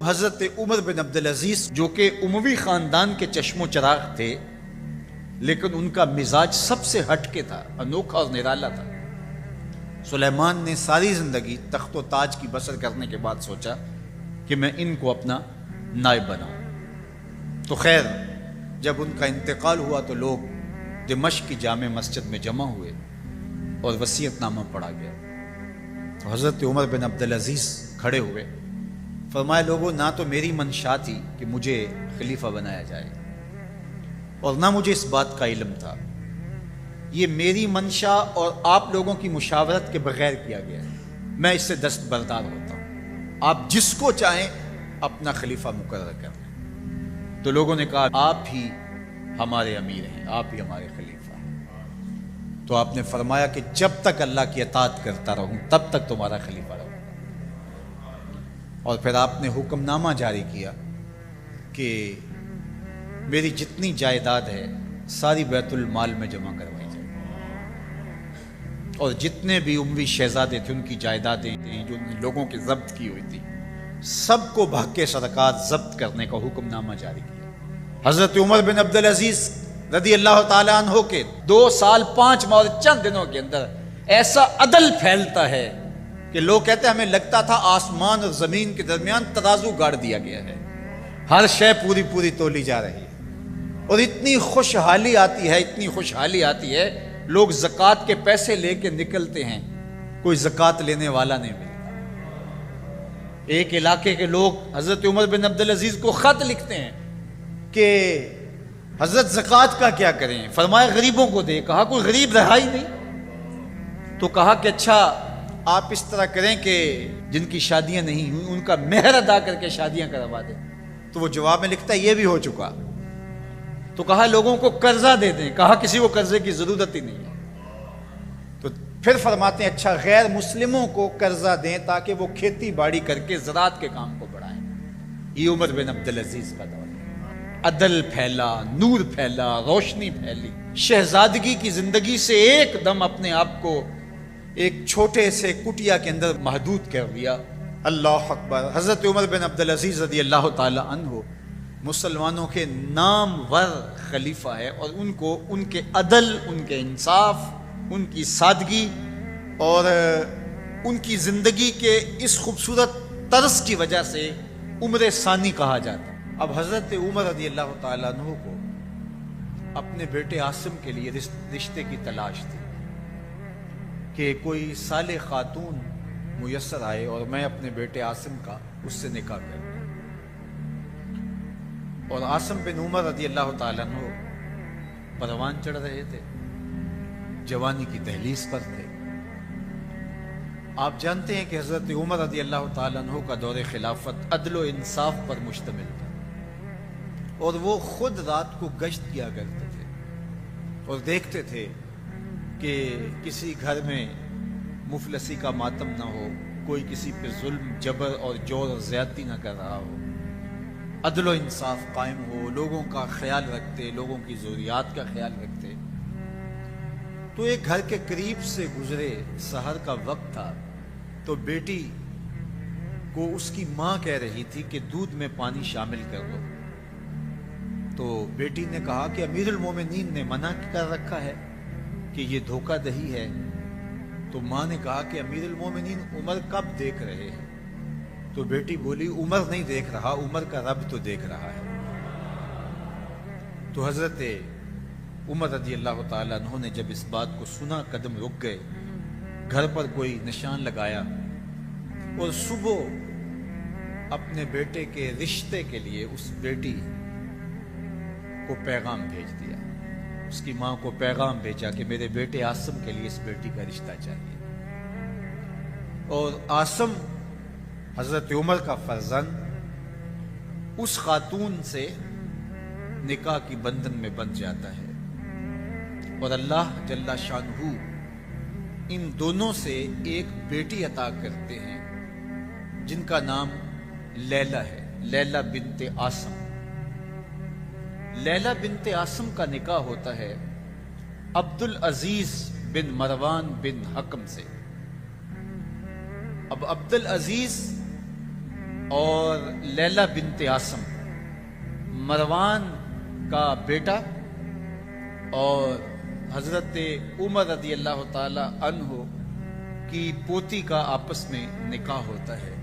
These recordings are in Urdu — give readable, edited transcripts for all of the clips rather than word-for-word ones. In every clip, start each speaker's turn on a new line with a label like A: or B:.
A: حضرت عمر بن عبدالعزیز جو کہ اموی خاندان کے چشم و چراغ تھے، لیکن ان کا مزاج سب سے ہٹ کے تھا، انوکھا اور نرالا تھا۔ سلیمان نے ساری زندگی تخت و تاج کی بسر کرنے کے بعد سوچا کہ میں ان کو اپنا نائب بناؤں۔ تو خیر، جب ان کا انتقال ہوا تو لوگ دمشق کی جامع مسجد میں جمع ہوئے اور وصیت نامہ پڑھا گیا۔ تو حضرت عمر بن عبدالعزیز کھڑے ہوئے، فرمایا لوگوں، نہ تو میری منشا تھی کہ مجھے خلیفہ بنایا جائے اور نہ مجھے اس بات کا علم تھا، یہ میری منشا اور آپ لوگوں کی مشاورت کے بغیر کیا گیا ہے، میں اس سے دستبردار ہوتا ہوں، آپ جس کو چاہیں اپنا خلیفہ مقرر کر لیں۔ تو لوگوں نے کہا آپ ہی ہمارے امیر ہیں، آپ ہی ہمارے خلیفہ ہیں۔ تو آپ نے فرمایا کہ جب تک اللہ کی اطاعت کرتا رہوں تب تک تمہارا خلیفہ رہوں۔ اور پھر آپ نے حکم نامہ جاری کیا کہ میری جتنی جائیداد ہے ساری بیت المال میں جمع کروائی جائے، اور جتنے بھی اموی شہزادے تھے ان کی جائیدادیں جو لوگوں کی ضبط کی ہوئی تھی سب کو بحق سرکار ضبط کرنے کا حکم نامہ جاری کیا۔ حضرت عمر بن عبدالعزیز رضی اللہ تعالیٰ عنہ کے 2 سال 5 ماہ اور چند دنوں کے اندر ایسا عدل پھیلتا ہے کہ لوگ کہتے ہیں ہمیں لگتا تھا آسمان اور زمین کے درمیان ترازو گاڑ دیا گیا ہے، ہر شے پوری تولی جا رہی ہے، اور اتنی خوشحالی آتی ہے لوگ زکوٰۃ کے پیسے لے کے نکلتے ہیں، کوئی زکوٰۃ لینے والا نہیں ملتا۔ ایک علاقے کے لوگ حضرت عمر بن عبدالعزیز کو خط لکھتے ہیں کہ حضرت زکوٰۃ کا کیا کریں؟ فرمایا غریبوں کو دے۔ کہا کوئی غریب رہا ہی نہیں، تو کہا کہ اچھا آپ اس طرح کریں کہ جن کی شادیاں نہیں ہوئی ان کا مہر ادا کر کے شادیاں کروا دیں۔ تو وہ جواب میں لکھتا ہے یہ بھی ہو چکا۔ تو کہا لوگوں کو قرضہ دے دیں۔ کہا کسی کو قرضے کی ضرورت ہی نہیں ہے۔ تو پھر فرماتے ہیں اچھا غیر مسلموں کو قرضہ دیں تاکہ وہ کھیتی باڑی کر کے زراعت کے کام کو بڑھائیں۔ یہ عمر بن عبدالعزیز کا دور ہے۔ عدل پھیلا، نور پھیلا، روشنی پھیلی، شہزادگی کی زندگی سے ایک دم اپنے آپ کو ایک چھوٹے سے کٹیا کے اندر محدود کر دیا۔ اللہ اکبر۔ حضرت عمر بن عبدالعزیز رضی اللہ تعالی عنہ مسلمانوں کے نامور خلیفہ ہے، اور ان کو ان کے عدل، ان کے انصاف، ان کی سادگی اور ان کی زندگی کے اس خوبصورت طرز کی وجہ سے عمر ثانی کہا جاتا ہے۔ اب حضرت عمر رضی اللہ تعالیٰ عنہ کو اپنے بیٹے عاصم کے لیے رشتے کی تلاش تھی کہ کوئی صالح خاتون میسر آئے اور میں اپنے بیٹے عاصم کا اس سے نکاح کروں۔ اور عاصم بن عمر رضی اللہ تعالیٰ عنہ پروان چڑھ رہے تھے، جوانی کی دہلیز پر تھے۔ آپ جانتے ہیں کہ حضرت عمر رضی اللہ تعالیٰ عنہ کا دور خلافت عدل و انصاف پر مشتمل تھا، اور وہ خود رات کو گشت کیا کرتے تھے اور دیکھتے تھے کہ کسی گھر میں مفلسی کا ماتم نہ ہو، کوئی کسی پہ ظلم، جبر اور جور اور زیادتی نہ کر رہا ہو، عدل و انصاف قائم ہو، لوگوں کا خیال رکھتے، لوگوں کی ضروریات کا خیال رکھتے۔ تو ایک گھر کے قریب سے گزرے، سحر کا وقت تھا، تو بیٹی کو اس کی ماں کہہ رہی تھی کہ دودھ میں پانی شامل کر دو۔ تو بیٹی نے کہا کہ امیر المومنین نے منع کر رکھا ہے کہ یہ دھوکہ دہی ہے۔ تو ماں نے کہا کہ امیر المومنین عمر کب دیکھ رہے ہیں؟ تو بیٹی بولی عمر نہیں دیکھ رہا، عمر کا رب تو دیکھ رہا ہے۔ تو حضرت عمر رضی اللہ تعالیٰ عنہ نے جب اس بات کو سنا قدم رک گئے، گھر پر کوئی نشان لگایا اور صبح اپنے بیٹے کے رشتے کے لیے اس بیٹی کو پیغام بھیج دیا، اس کی ماں کو پیغام بھیجا کہ میرے بیٹے عاصم کے لیے اس بیٹی کا رشتہ چاہیے۔ اور عاصم حضرت عمر کا فرزند اس خاتون سے نکاح کی بندھن میں بندھ جاتا ہے، اور اللہ جل شانہ ان دونوں سے ایک بیٹی عطا کرتے ہیں جن کا نام لیلہ ہے، لیلہ بنت عاصم۔ لیلہ بنت عاصم کا نکاح ہوتا ہے عبدالعزیز بن مروان بن حکم سے۔ اب عبدالعزیز اور لیلا بنت عاصم مروان کا بیٹا اور حضرت عمر رضی اللہ تعالی عنہ کی پوتی کا آپس میں نکاح ہوتا ہے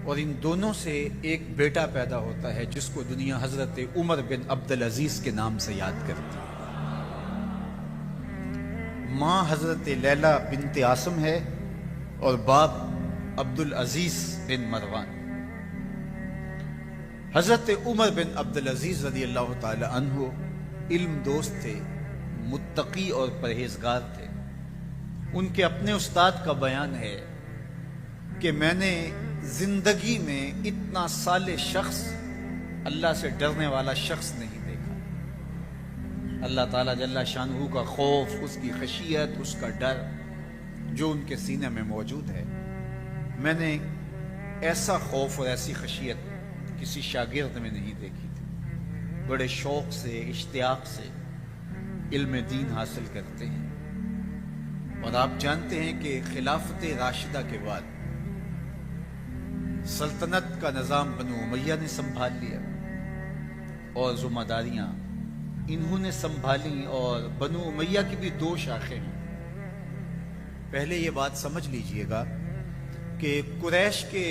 A: اور ان دونوں سے ایک بیٹا پیدا ہوتا ہے جس کو دنیا حضرت عمر بن عبدالعزیز کے نام سے یاد کرتی ہے۔ ماں حضرت لیلا بنت عاصم ہے اور باپ عبدالعزیز بن مروان۔ حضرت عمر بن عبدالعزیز رضی اللہ تعالی عنہ علم دوست تھے، متقی اور پرہیزگار تھے۔ ان کے اپنے استاد کا بیان ہے کہ میں نے زندگی میں اتنا صالح شخص، اللہ سے ڈرنے والا شخص نہیں دیکھا۔ اللہ تعالیٰ جل شانہ کا خوف، اس کی خشیت، اس کا ڈر جو ان کے سینے میں موجود ہے، میں نے ایسا خوف اور ایسی خشیت کسی شاگرد میں نہیں دیکھی تھی۔ بڑے شوق سے، اشتیاق سے علم دین حاصل کرتے ہیں۔ اور آپ جانتے ہیں کہ خلافت راشدہ کے بعد سلطنت کا نظام بنو امیہ نے سنبھال لیا اور ذمہ داریاں انہوں نے سنبھالی، اور بنو امیہ کی بھی دو شاخیں ہیں۔ پہلے یہ بات سمجھ لیجئے گا کہ قریش کے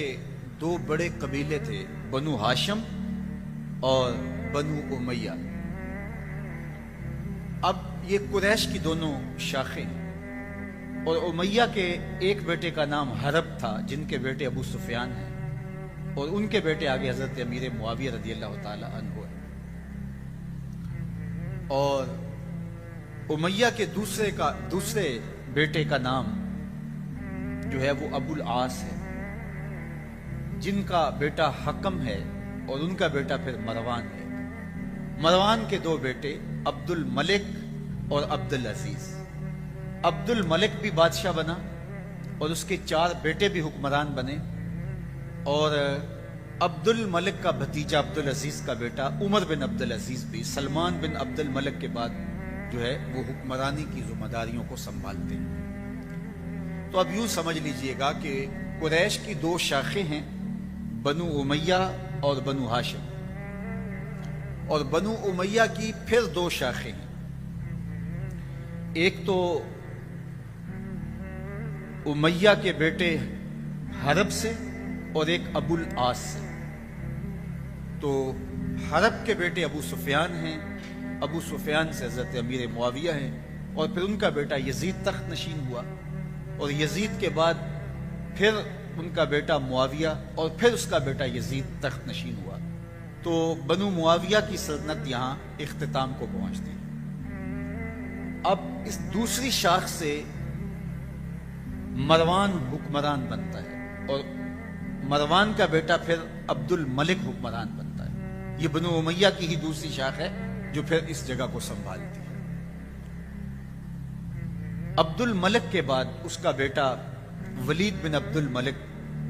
A: دو بڑے قبیلے تھے، بنو ہاشم اور بنو امیہ۔ اب یہ قریش کی دونوں شاخیں ہیں، اور امیہ کے ایک بیٹے کا نام حرب تھا جن کے بیٹے ابو سفیان ہیں، اور ان کے بیٹے آگے حضرت امیر معاویہ رضی اللہ تعالی عنہ ہے۔ اور امیہ کے دوسرے بیٹے کا نام جو ہے وہ ابو العاص ہے، جن کا بیٹا حکم ہے اور ان کا بیٹا پھر مروان ہے۔ مروان کے دو بیٹے عبد الملک اور عبد العزیز۔ عبد الملک بھی بادشاہ بنا اور اس کے 4 بیٹے بھی حکمران بنے، اور عبد الملک کا بھتیجا عبد العزیز کا بیٹا عمر بن عبد العزیز بھی سلمان بن عبد الملک کے بعد جو ہے وہ حکمرانی کی ذمہ داریوں کو سنبھالتے ہیں۔ تو اب یوں سمجھ لیجئے گا کہ قریش کی 2 شاخیں ہیں، بنو امیہ اور بنو ہاشم، اور بنو امیہ کی پھر 2 شاخیں ہیں، ایک تو امیہ کے بیٹے حرب سے اور ایک ابو العاص سے۔ تو حرب کے بیٹے ابو سفیان ہیں، ابو سفیان سے حضرت امیر معاویہ ہیں، اور پھر ان کا بیٹا یزید تخت نشین ہوا، اور یزید کے بعد پھر ان کا بیٹا معاویہ، اور پھر اس کا بیٹا یزید تخت نشین ہوا۔ تو بنو معاویہ کی سلطنت یہاں اختتام کو پہنچتی ہے۔ اب اس دوسری شاخ سے مروان حکمران بنتا ہے، اور مروان کا بیٹا پھر عبد الملک حکمران بنتا ہے۔ یہ بنو امیہ کی ہی دوسری شاخ ہے جو پھر اس جگہ کو سنبھالتی ہے۔ عبد الملک کے بعد اس کا بیٹا ولید بن عبد الملک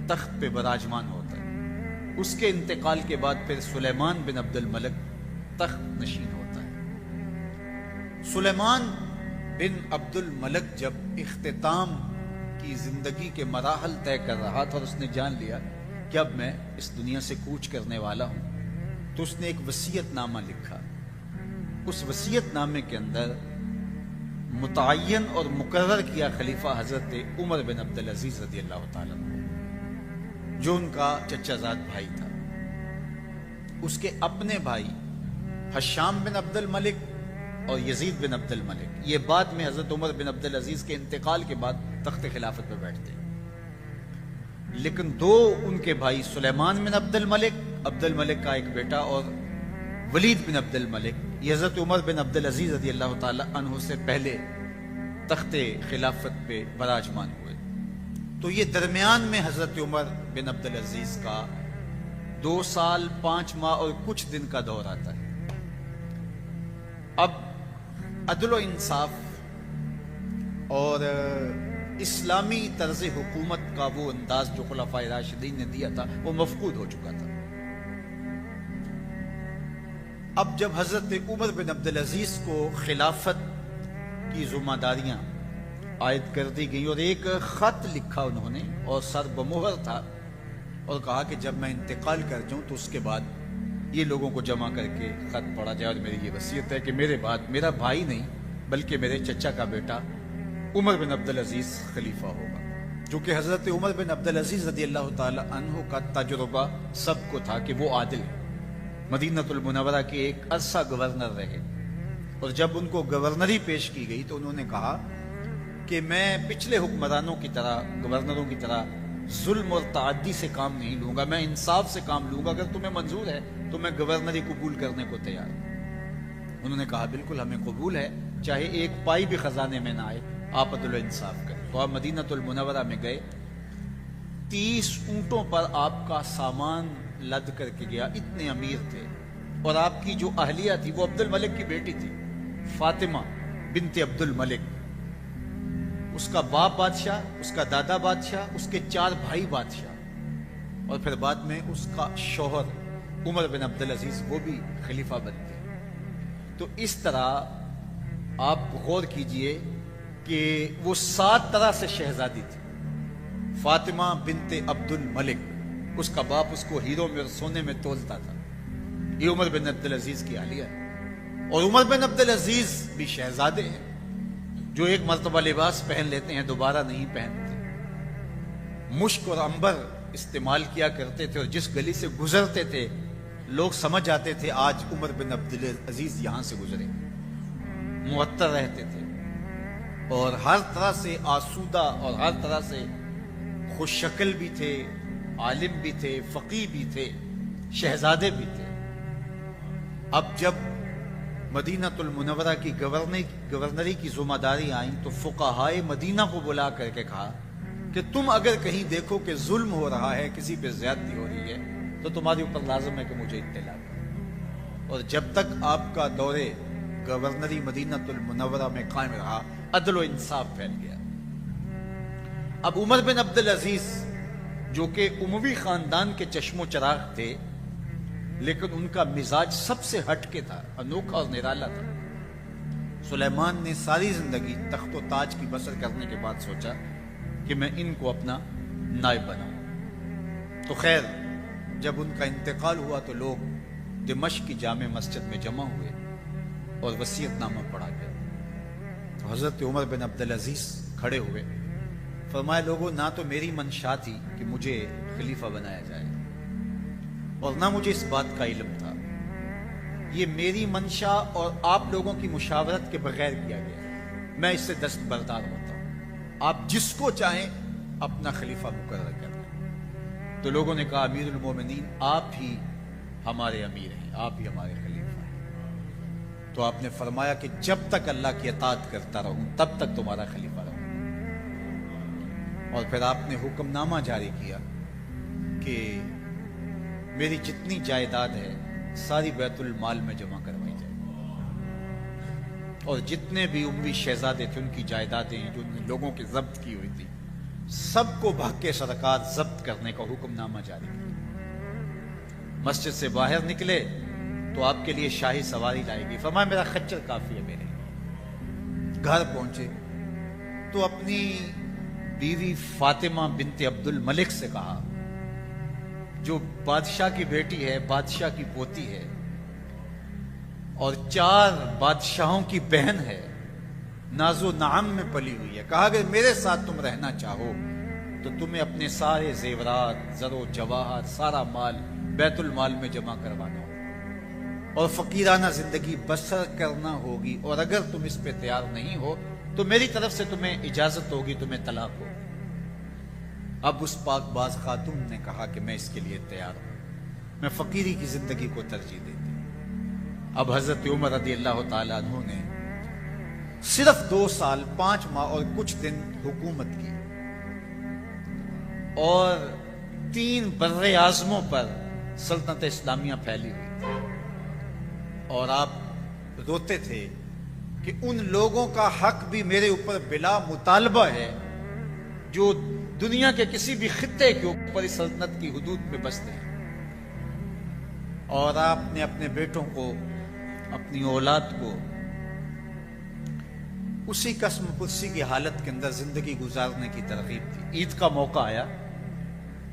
A: تخت پہ براجمان ہوتا ہے۔ اس کے انتقال کے بعد پھر سلیمان بن عبد الملک تخت نشین ہوتا ہے۔ سلیمان بن عبد الملک جب اختتام کی زندگی کے مراحل طے کر رہا تھا اور اس نے جان لیا کہ اب میں اس دنیا سے کوچ کرنے والا ہوں، تو اس نے ایک وصیت نامہ لکھا۔ اس وصیت نامے کے اندر متعین اور مقرر کیا خلیفہ حضرت عمر بن عبدالعزیز رضی اللہ تعالیٰ عنہ، جو ان کا چچا زاد بھائی تھا۔ اس کے اپنے بھائی ہشام بن عبد الملک اور یزید بن عبد الملک، یہ بعد میں حضرت عمر بن عبدالعزیز کے انتقال کے بعد تخت خلافت پہ بیٹھتے ہیں، لیکن 2 ان کے بھائی سلیمان بن عبد الملک کا ایک بیٹا، اور ولید بن عبد الملک، یہ حضرت عمر بن عبدالعزیز رضی اللہ تعالی عنہ سے پہلے تخت خلافت پہ براجمان ہوئے۔ تو یہ درمیان میں حضرت عمر بن عبدالعزیز کا 2 سال 5 ماہ اور کچھ دن کا دور آتا ہے۔ اب عدل و انصاف اور اسلامی طرز حکومت کا وہ انداز جو خلفائے راشدین نے دیا تھا وہ مفقود ہو چکا تھا۔ اب جب حضرت عمر بن عبدالعزیز کو خلافت کی ذمہ داریاں عائد کر دی گئی اور ایک خط لکھا انہوں نے اور سر بمہر تھا اور کہا کہ جب میں انتقال کر جاؤں تو اس کے بعد یہ لوگوں کو جمع کر کے خط پڑھا جائے، اور میری یہ وصیت ہے کہ میرے بعد میرا بھائی نہیں بلکہ میرے چچا کا بیٹا عمر بن عبدالعزیز خلیفہ ہوگا، جو کہ حضرت عمر بن عبدالعزیز رضی اللہ تعالی عنہ کا تجربہ سب کو تھا کہ وہ عادل ہے، مدینہ المنورہ کے ایک عرصہ گورنر رہے، اور جب ان کو گورنری پیش کی گئی تو انہوں نے کہا کہ میں پچھلے حکمرانوں کی طرح، گورنروں کی طرح ظلم اور تعدی سے کام نہیں لوں گا، میں انصاف سے کام لوں گا، اگر تمہیں منظور ہے تو میں گورنری قبول کرنے کو تیار ہوں۔ انہوں نے کہا بالکل ہمیں قبول ہے، چاہے ایک پائی بھی خزانے میں نہ آئے، آپ عدل و انصاف کریں۔ تو آپ مدینہ المنورہ میں گئے، 30 اونٹوں پر آپ کا سامان لد کر کے گیا، اتنے امیر تھے، اور آپ کی جو اہلیہ تھی وہ عبد الملک کی بیٹی تھی، فاطمہ بنت عبد الملک، اس کا باپ بادشاہ، اس کا دادا بادشاہ، اس کے 4 بھائی بادشاہ، اور پھر بعد میں اس کا شوہر عمر بن عبدالعزیز وہ بھی خلیفہ بنتے۔ تو اس طرح آپ غور کیجئے کہ وہ 7 طرح سے شہزادی تھی۔ فاطمہ بنت عبد الملک، اس کا باپ اس کو ہیروں میں اور سونے میں تولتا تھا، یہ عمر بن عبدالعزیز کی اہلیہ ہے، اور عمر بن عبدالعزیز بھی شہزادے ہیں جو ایک مرتبہ لباس پہن لیتے ہیں دوبارہ نہیں پہنتے، مشک اور عنبر استعمال کیا کرتے تھے، اور جس گلی سے گزرتے تھے لوگ سمجھ جاتے تھے آج عمر بن عبدالعزیز یہاں سے گزرے، معطر رہتے تھے، اور ہر طرح سے آسودہ اور ہر طرح سے خوش شکل بھی تھے، عالم بھی تھے، فقیہ بھی تھے، شہزادے بھی تھے۔ اب جب مدینہ المنورہ کی گورنری کی ذمہ داری آئیں تو فقہائے مدینہ کو بلا کر کے کہا کہ تم اگر کہیں دیکھو کہ ظلم ہو رہا ہے، کسی پہ زیادتی ہو رہی ہے، تو تمہارے اوپر لازم ہے کہ مجھے اطلاع کرو۔ اور جب تک آپ کا دور گورنری مدینہ المنورہ میں قائم رہا، عدل و انصاف پھیل گیا۔ اب عمر بن عبدالعزیز جو کہ اموی خاندان کے چشم و چراغ تھے، لیکن ان کا مزاج سب سے ہٹ کے تھا، انوکھا اور نرالا تھا۔ سلیمان نے ساری زندگی تخت و تاج کی بسر کرنے کے بعد سوچا کہ میں ان کو اپنا نائب بناؤں۔ تو خیر جب ان کا انتقال ہوا تو لوگ دمشق کی جامع مسجد میں جمع ہوئے اور وصیت نامہ پڑھا گیا۔ تو حضرت عمر بن عبدالعزیز کھڑے ہوئے، فرمایا لوگوں، نہ تو میری منشا تھی کہ مجھے خلیفہ بنایا جائے، اور نہ مجھے اس بات کا علم تھا، یہ میری منشا اور آپ لوگوں کی مشاورت کے بغیر کیا گیا، میں اس سے دستبردار ہوتا ہوں، آپ جس کو چاہیں اپنا خلیفہ مقرر کر دیں۔ تو لوگوں نے کہا امیر المومنین آپ ہی ہمارے امیر ہیں، آپ ہی ہمارے خلیفہ ہیں۔ تو آپ نے فرمایا کہ جب تک اللہ کی اطاعت کرتا رہوں تب تک تمہارا خلیفہ رہوں۔ اور پھر آپ نے حکم نامہ جاری کیا کہ میری جتنی جائیداد ہے ساری بیت المال میں جمع کروائی جائے، اور جتنے بھی اموی شہزادے تھے ان کی جائیدادیں جو ان لوگوں کی ضبط کی ہوئی تھی سب کو بھگ کے صدقات ضبط کرنے کا حکم نامہ جاری کیا۔ مسجد سے باہر نکلے تو آپ کے لیے شاہی سواری لائے گی، فرمایا میرا خچر کافی ہے میرے۔ گھر پہنچے تو اپنی بیوی فاطمہ بنت عبد الملک سے کہا، جو بادشاہ کی بیٹی ہے، بادشاہ کی پوتی ہے، اور 4 بادشاہوں کی بہن ہے، ناز و نعم میں پلی ہوئی ہے، کہا کہ میرے ساتھ تم رہنا چاہو تو تمہیں اپنے سارے زیورات، زر و جواہر، سارا مال بیت المال میں جمع کروانا ہوگا، اور فقیرانہ زندگی بسر کرنا ہوگی، اور اگر تم اس پہ تیار نہیں ہو تو میری طرف سے تمہیں اجازت ہوگی، تمہیں طلاق ہوگی۔ اب اس پاک باز خاتون نے کہا کہ میں اس کے لیے تیار ہوں، میں فقیری کی زندگی کو ترجیح دیتی ہوں۔ اب حضرت عمر رضی اللہ تعالیٰ عنہ نے صرف 2 سال 5 ماہ اور کچھ دن حکومت کی، اور 3 بر اعظموں پر سلطنت اسلامیہ پھیلی ہوئی تھی، اور آپ روتے تھے کہ ان لوگوں کا حق بھی میرے اوپر بلا مطالبہ ہے جو دنیا کے کسی بھی خطے کے اوپر اس سلطنت کی حدود میں بستے ہیں۔ اور آپ نے اپنے بیٹوں کو، اپنی اولاد کو اسی قسم پرسی کی حالت کے اندر زندگی گزارنے کی ترغیب دی۔ عید کا موقع آیا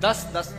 A: 10-10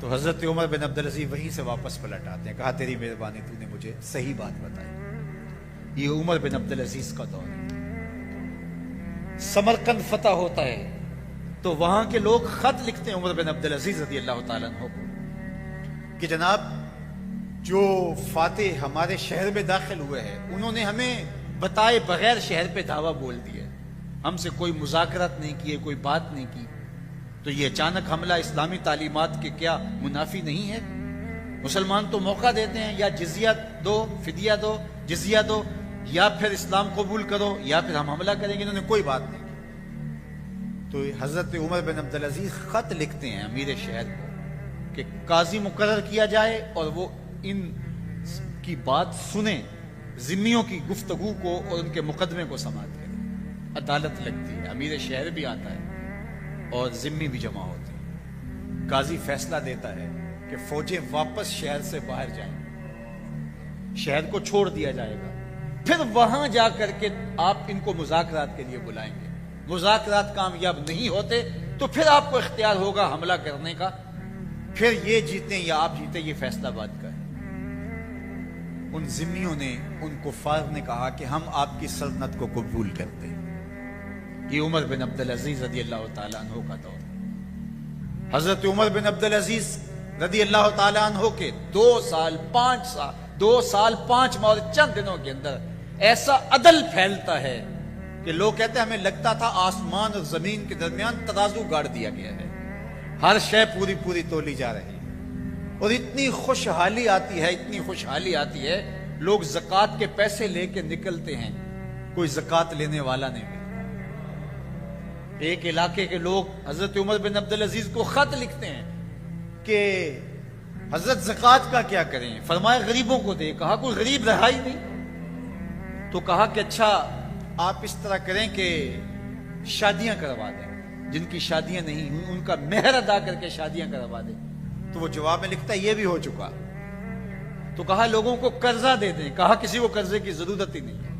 A: تو حضرت عمر بن عبدالعزیز وہیں سے واپس پلٹ آتے ہیں. کہا تیری مہربانی، تو نے مجھے صحیح بات بتائی. یہ عمر بن عبدالعزیز کا دور ہے. سمرقند فتح ہوتا ہے تو وہاں کے لوگ خط لکھتے ہیں عمر بن عبدالعزیز رضی اللہ تعالیٰ عنہ کو کہ جناب جو فاتح ہمارے شہر میں داخل ہوئے ہیں انہوں نے ہمیں بتائے بغیر شہر پہ دھاوا بول دیا، ہم سے کوئی مذاکرات نہیں کیے، کوئی بات نہیں کی، تو یہ اچانک حملہ اسلامی تعلیمات کے کیا منافی نہیں ہے؟ مسلمان تو موقع دیتے ہیں، یا جزیہ دو، فدیہ دو، جزیہ دو، یا پھر اسلام قبول کرو یا پھر ہم حملہ کریں گے. انہوں نے کوئی بات نہیں کی. تو حضرت عمر بن عبدالعزیز خط لکھتے ہیں امیر شہر کو کہ قاضی مقرر کیا جائے اور وہ ان کی بات سنیں، ذمیوں کی گفتگو کو اور ان کے مقدمے کو سماعت کریں. عدالت لگتی ہے، امیر شہر بھی آتا ہے اور ذمی بھی جمع ہوتے ہیں. قاضی فیصلہ دیتا ہے کہ فوجیں واپس شہر سے باہر جائیں، شہر کو چھوڑ دیا جائے گا، پھر وہاں جا کر کے آپ ان کو مذاکرات کے لیے بلائیں گے. مذاکرات کامیاب نہیں ہوتے تو پھر آپ کو اختیار ہوگا حملہ کرنے کا، پھر یہ جیتیں یا آپ جیتے، یہ فیصلہ بات کا ہے. ان ذمیوں نے، ان کفار نے کہا کہ ہم آپ کی سلطنت کو قبول کرتے ہیں. یہ عمر بن عبدالعزیز رضی اللہ تعالیٰ عنہ کا دور. حضرت عمر بن عبدالعزیز رضی اللہ تعالیٰ عنہ کے 2 سال 5 ماہ اور چند دنوں کے اندر ایسا عدل پھیلتا ہے کہ لوگ کہتے ہیں ہمیں لگتا تھا آسمان اور زمین کے درمیان ترازو گاڑ دیا گیا ہے، ہر شے پوری تولی جا رہی ہے. اور اتنی خوشحالی آتی ہے لوگ زکوٰۃ کے پیسے لے کے نکلتے ہیں، کوئی زکوٰۃ لینے والا نہیں ملتا. ایک علاقے کے لوگ حضرت عمر بن عبدالعزیز کو خط لکھتے ہیں کہ حضرت زکوٰۃ کا کیا کریں؟ فرمایا غریبوں کو دے. کہا کوئی غریب رہا ہی نہیں. تو کہا کہ اچھا آپ اس طرح کریں کہ شادیاں کروا دیں، جن کی شادیاں نہیں ہوئی ان کا مہر ادا کر کے شادیاں کروا دیں. تو وہ جواب میں لکھتا ہے یہ بھی ہو چکا. تو کہا لوگوں کو قرضہ دے دیں. کہا کسی کو قرضے کی ضرورت ہی نہیں ہے.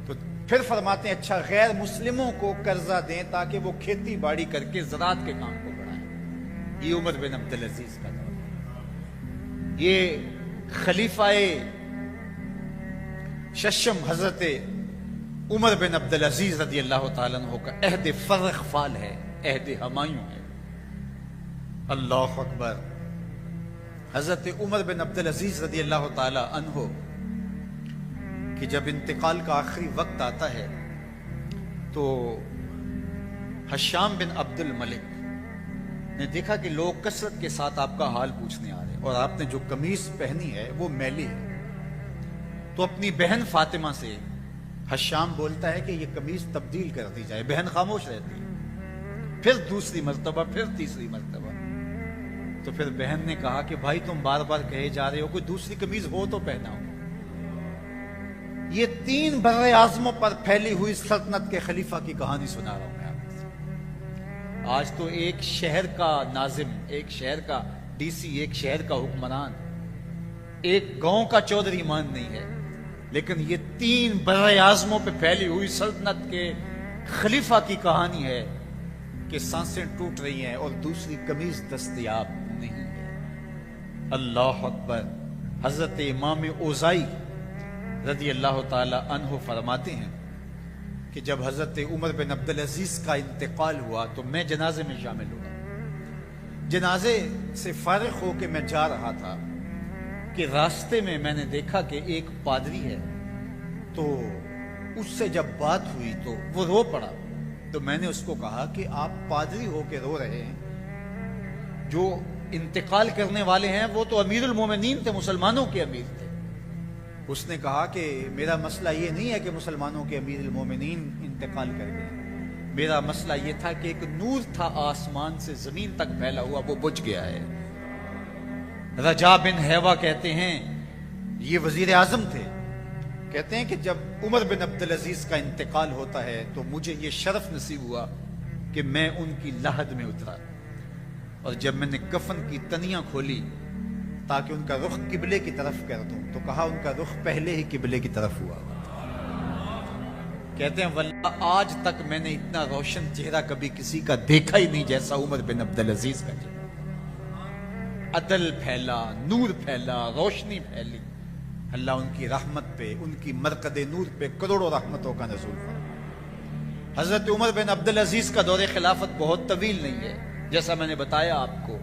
A: تو پھر فرماتے ہیں اچھا غیر مسلموں کو قرضہ دیں تاکہ وہ کھیتی باڑی کر کے زراعت کے کام کو بڑھائیں. یہ عمر بن عبدالعزیز کا دور. یہ خلیفہ ششم حضرت عمر بن عبدالعزیز رضی اللہ تعالیٰ عنہ کا عہد فرخ فال ہے، عہد ہمایوں ہے. اللہ اکبر. حضرت عمر بن عبدالعزیز رضی اللہ تعالیٰ عنہ کہ جب انتقال کا آخری وقت آتا ہے تو حشام بن عبد الملک نے دیکھا کہ لوگ کثرت کے ساتھ آپ کا حال پوچھنے آ رہے ہیں اور آپ نے جو قمیص پہنی ہے وہ میلی ہے. تو اپنی بہن فاطمہ سے حشام بولتا ہے کہ یہ قمیص تبدیل کر دی جائے. بہن خاموش رہتی ہے. پھر دوسری مرتبہ، پھر تیسری مرتبہ. تو پھر بہن نے کہا کہ بھائی تم بار بار کہے جا رہے ہو، کوئی دوسری قمیض ہو تو پہنا ہو. یہ 3 بر اعظموں پر پھیلی ہوئی سلطنت کے خلیفہ کی کہانی سنا رہا ہوں میں آپ سے. آج تو ایک شہر کا ناظم، ایک شہر کا ڈی سی، ایک شہر کا حکمران، ایک گاؤں کا چودھری مان نہیں ہے، لیکن یہ 3 بر اعظموں پہ پھیلی ہوئی سلطنت کے خلیفہ کی کہانی ہے کہ سانسیں ٹوٹ رہی ہیں اور دوسری قمیض دستیاب نہیں ہے. اللہ اکبر. حضرت امام اوزائی رضی اللہ تعالی عنہ فرماتے ہیں کہ جب حضرت عمر بن عبدالعزیز کا انتقال ہوا تو میں جنازے میں شامل ہوا. جنازے سے فارغ ہو کے میں جا رہا تھا کہ راستے میں میں نے دیکھا کہ ایک پادری ہے. تو اس سے جب بات ہوئی تو وہ رو پڑا. تو میں نے اس کو کہا کہ آپ پادری ہو کے رو رہے ہیں، جو انتقال کرنے والے ہیں وہ تو امیر المومنین تھے، مسلمانوں کے امیر تھے. اس نے کہا کہ میرا مسئلہ یہ نہیں ہے کہ مسلمانوں کے امیر المومنین انتقال کر گئے، میرا مسئلہ یہ تھا کہ ایک نور تھا آسمان سے زمین تک پھیلا ہوا، وہ بجھ گیا ہے. رجا بن حیوہ کہتے ہیں، یہ وزیر اعظم تھے، کہتے ہیں کہ جب عمر بن عبدالعزیز کا انتقال ہوتا ہے تو مجھے یہ شرف نصیب ہوا کہ میں ان کی لحد میں اترا، اور جب میں نے کفن کی تنیاں کھولی تاکہ ان کا رخ قبلے کی طرف کر دوں تو کہا ان کا رخ پہلے ہی قبلے کی طرف ہوا. کہتے ہیں واللہ آج تک میں نے اتنا روشن چہرہ کبھی کسی کا دیکھا ہی نہیں جیسا عمر بن عبدالعزیز کا چہرہ. عدل پھیلا، نور پھیلا، روشنی پھیلی، اللہ ان کی رحمت پہ، ان کی مرقد نور پہ کروڑوں رحمتوں کا نزول فرمایا۔ حضرت عمر بن عبدالعزیز کا دور خلافت بہت طویل نہیں ہے، جیسا میں نے بتایا آپ کو،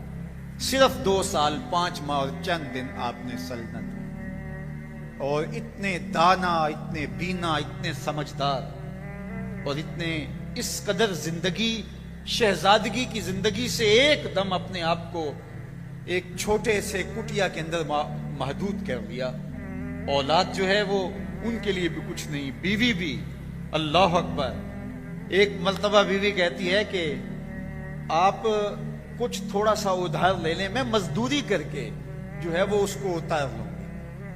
A: صرف 2 سال 5 ماہ اور چند دن آپ نے سلطنت کی، اور اتنے دانا، اتنے بینا، اتنے سمجھدار، اور اتنے اس قدر زندگی، شہزادگی کی زندگی سے ایک دم اپنے آپ کو ایک چھوٹے سے کٹیا کے اندر محدود کر دیا۔ اولاد جو ہے وہ ان کے لیے بھی کچھ نہیں، بیوی بھی، اللہ اکبر۔ ایک مرتبہ بیوی کہتی ہے کہ آپ کچھ تھوڑا سا ادھار لے لیں، میں مزدوری کر کے جو ہے وہ اس کو اتار لوں گی۔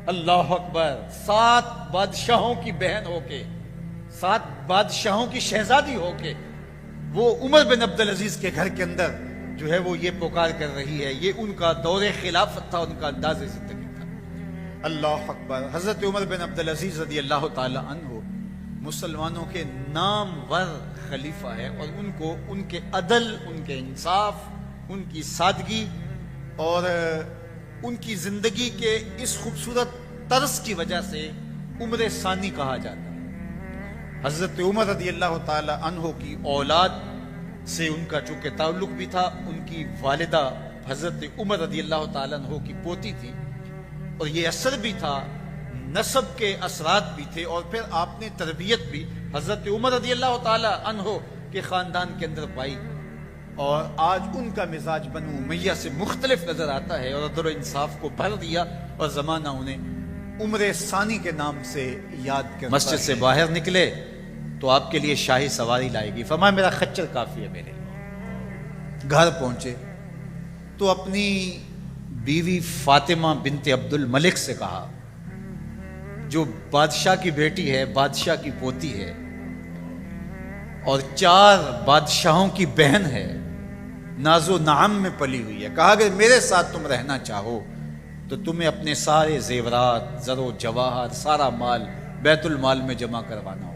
A: اللہ اکبر۔ 7 بادشاہوں کی بہن ہو کے، 7 بادشاہوں کی شہزادی ہو کے وہ عمر بن عبدالعزیز کے گھر کے اندر جو ہے وہ یہ پکار کر رہی ہے۔ یہ ان کا دور خلافت تھا، ان کا انداز زندگی تھا۔ اللہ اکبر۔ حضرت عمر بن عبدالعزیز رضی اللہ تعالی عنہ مسلمانوں کے نامور خلیفہ ہے، اور ان کو ان کے عدل، ان کے انصاف، ان کی سادگی اور ان کی زندگی کے اس خوبصورت طرز کی وجہ سے عمر ثانی کہا جاتا ہے۔ حضرت عمر رضی اللہ تعالی عنہ کی اولاد سے ان کا چونکہ تعلق بھی تھا، ان کی والدہ حضرت عمر رضی اللہ تعالی عنہ کی پوتی تھی، اور یہ اثر بھی تھا، نسب کے اثرات بھی تھے، اور پھر آپ نے تربیت بھی حضرت عمر رضی اللہ تعالی عنہ کے خاندان کے اندر پائی، اور آج ان کا مزاج بنو امیہ سے مختلف نظر آتا ہے، اور عدل و انصاف کو بھر دیا، اور زمانہ انہیں عمر ثانی کے نام سے یاد کرتا ہے۔ مسجد سے باہر نکلے تو آپ کے لیے شاہی سواری لائے گی، فرمایا میرا خچر کافی ہے میرے لیے۔ گھر پہنچے تو اپنی بیوی فاطمہ بنت عبد الملک سے کہا، جو بادشاہ کی بیٹی ہے، بادشاہ کی پوتی ہے، اور 4 بادشاہوں کی بہن ہے، ناز و نعم میں پلی ہوئی ہے، کہا کہ میرے ساتھ تم رہنا چاہو تو تمہیں اپنے سارے زیورات، زر و جواہر، سارا مال بیت المال میں جمع کروانا ہوگا،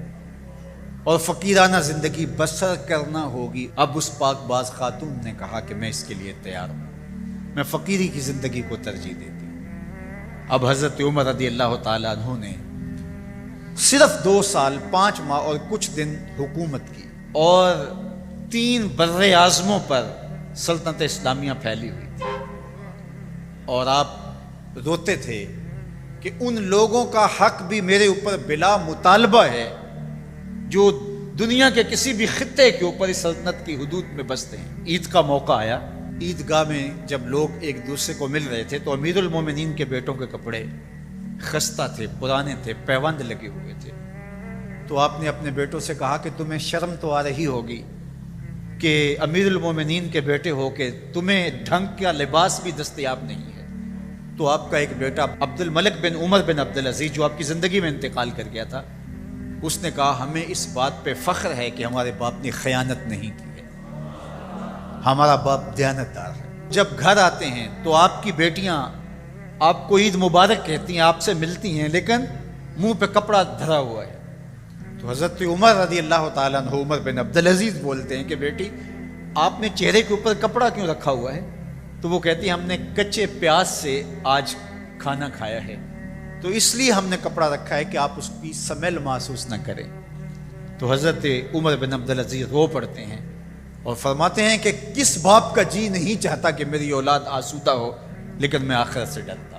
A: اور فقیرانہ زندگی بسر کرنا ہوگی۔ اب اس پاک باز خاتون نے کہا کہ میں اس کے لیے تیار ہوں، میں فقیری کی زندگی کو ترجیح دیتی ہوں۔ اب حضرت عمر رضی اللہ تعالیٰ عنہ نے صرف 2 سال 5 ماہ اور کچھ دن حکومت کی، اور 3 بر اعظموں پر سلطنت اسلامیہ پھیلی ہوئی تھی، اور آپ روتے تھے کہ ان لوگوں کا حق بھی میرے اوپر بلا مطالبہ ہے جو دنیا کے کسی بھی خطے کے اوپر اس سلطنت کی حدود میں بستے ہیں۔ عید کا موقع آیا، عیدگاہ میں جب لوگ ایک دوسرے کو مل رہے تھے تو امیر المومنین کے بیٹوں کے کپڑے خستہ تھے، پرانے تھے، پیوند لگے ہوئے تھے، تو آپ نے اپنے بیٹوں سے کہا کہ تمہیں شرم تو آ رہی ہوگی کہ امیر المومنین کے بیٹے ہو کے تمہیں ڈھنگ کا لباس بھی دستیاب نہیں ہے۔ تو آپ کا ایک بیٹا عبد الملک بن عمر بن عبدالعزیز، جو آپ کی زندگی میں انتقال کر گیا تھا، اس نے کہا ہمیں اس بات پہ فخر ہے کہ ہمارے باپ نے خیانت نہیں کی ہے، ہمارا باپ دیانتدار ہے۔ جب گھر آتے ہیں تو آپ کی بیٹیاں آپ کو عید مبارک کہتی ہیں، آپ سے ملتی ہیں، لیکن منہ پہ کپڑا دھرا ہوا ہے۔ تو حضرت عمر رضی اللہ تعالیٰ عنہ عمر بن عبدالعزیز بولتے ہیں کہ بیٹی آپ نے چہرے کے اوپر کپڑا کیوں رکھا ہوا ہے؟ تو وہ کہتی ہے ہم نے کچے پیاز سے آج کھانا کھایا ہے، تو اس لیے ہم نے کپڑا رکھا ہے کہ آپ اس کی سمیل محسوس نہ کریں۔ تو حضرت عمر بن عبدالعزیز رو پڑتے ہیں اور فرماتے ہیں کہ کس باپ کا جی نہیں چاہتا کہ میری اولاد آسودہ ہو، لیکن میں آخرت سے ڈرتا ہوں۔